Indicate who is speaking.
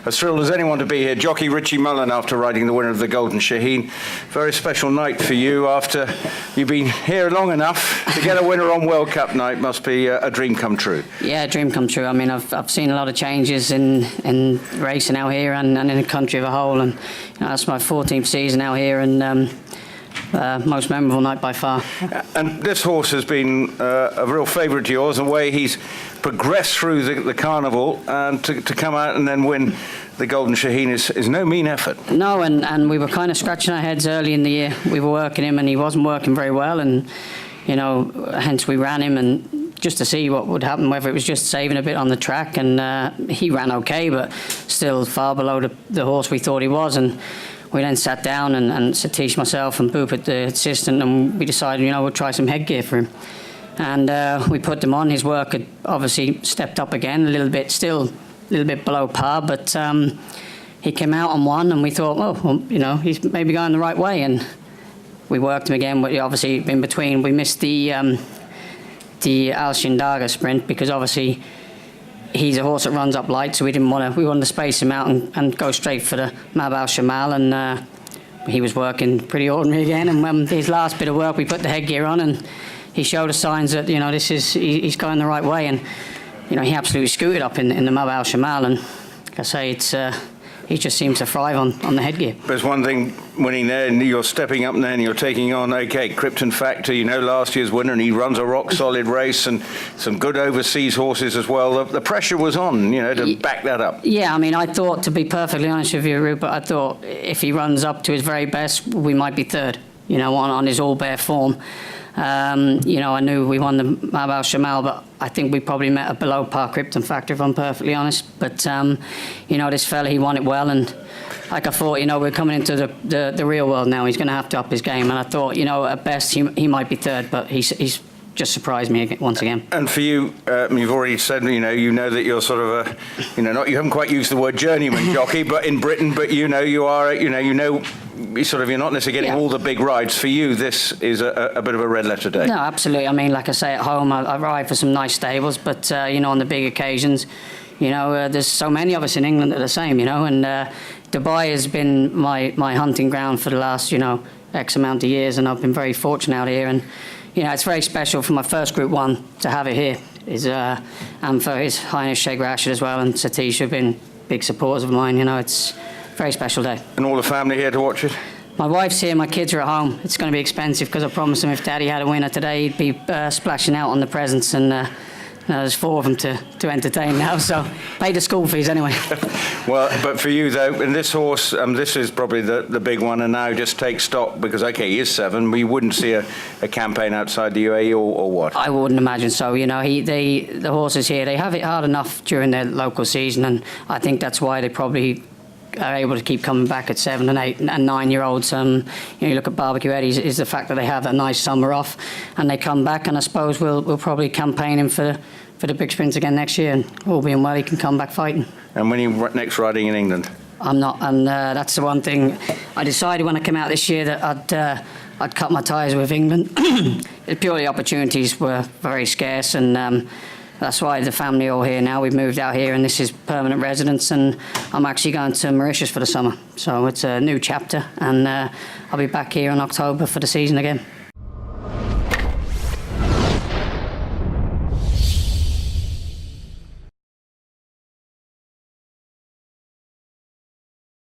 Speaker 1: As thrilled as anyone to be here. Jockey Richie Mullen after riding the winner of the Golden Shaheen. Very special night for you after you've been here long enough to get a winner on World Cup night. Must be a dream come true.
Speaker 2: Yeah, a dream come true. I mean, I've seen a lot of changes in racing out here and in the country as a whole, and that's my 14th season out here, and most memorable night by far.
Speaker 1: And this horse has been a real favourite to yours, and the way he's progressed through the carnival and to come out and then win the Golden Shaheen is no mean effort.
Speaker 2: No, and we were kind of scratching our heads early in the year. We were working him and he wasn't working very well, and hence we ran him and just to see what would happen, whether it was just saving a bit on the track, and he ran okay, but still far below the horse we thought he was. And we then sat down and Satish, myself and Boop, the assistant, and we decided, we'll try some headgear for him. And we put them on. His work had obviously stepped up again a little bit, still a little bit below par, but he came out on one, and we thought, he's maybe going the right way. And we worked him again, but obviously in between we missed the Al Shindaga sprint, because obviously he's a horse that runs up light, so we wanted to space him out and go straight for the Mab Al Shamal, and he was working pretty ordinary again. And when his last bit of work, we put the headgear on, and he showed us signs that he's going the right way, and he absolutely scooted up in the Mab Al Shamal, and like I say, he just seems to thrive on the headgear.
Speaker 1: There's one thing winning there, and you're stepping up there and you're taking on, Krypton Factor, last year's winner, and he runs a rock-solid race, and some good overseas horses as well. The pressure was on, to back that up. Yeah, I mean, I thought, to be perfectly honest with you, Rupert, I thought if he runs up to his very best, we might be third, on his all-bear form. I knew we won the Mab Al Shamal, but I think we probably met a below par Krypton Factor, if I'm perfectly honest. But, this fella, he won it well, and like I thought, we're coming into the real world now. He's going to have to up his game, and I thought, at best, he might be third, but he's just surprised me once again. And for you, you've already said, you know that you're sort of you haven't quite used the word journeyman jockey, but in Britain, but you are, you're not necessarily getting all the big rides. For you, this is a bit of a red letter day.
Speaker 2: No, absolutely. I mean, like I say, at home, I ride for some nice stables, but, on the big occasions, there's so many of us in England that are the same, and Dubai has been my hunting ground for the last, X amount of years, and I've been very fortunate out here, and it's very special for my first Group 1 to have it here, and for His Highness Sheikh Rashid as well, and Satish have been big supporters of mine. It's a very special day. And all the family here to watch it? My wife's here, my kids are at home. It's going to be expensive, because I promised them if Daddy had a winner today, he'd be splashing out on the presents, and there's 4 of them to entertain now, so pay the school fees anyway.
Speaker 1: Well, but for you though, and this horse, this is probably the big one, and now just take stock, because he is 7, we wouldn't see a campaign outside the UAE or what? I wouldn't imagine so.
Speaker 2: The horses here, they have it hard enough during their local season, and I think that's why they probably are able to keep coming back at 7 and 8 and 9-year-olds. You look at Barbecue Eddie's, is the fact that they have a nice summer off and they come back, and I suppose we'll probably campaign him for the big sprints again next year, and all being well, he can come back fighting. And when are you next riding in England? I'm not, and that's the one thing I decided when I came out this year, that I'd cut my ties with England. Purely opportunities were very scarce, and that's why the family all here now. We've moved out here, and this is permanent residence, and I'm actually going to Mauritius for the summer. So it's a new chapter, and I'll be back here in October for the season again.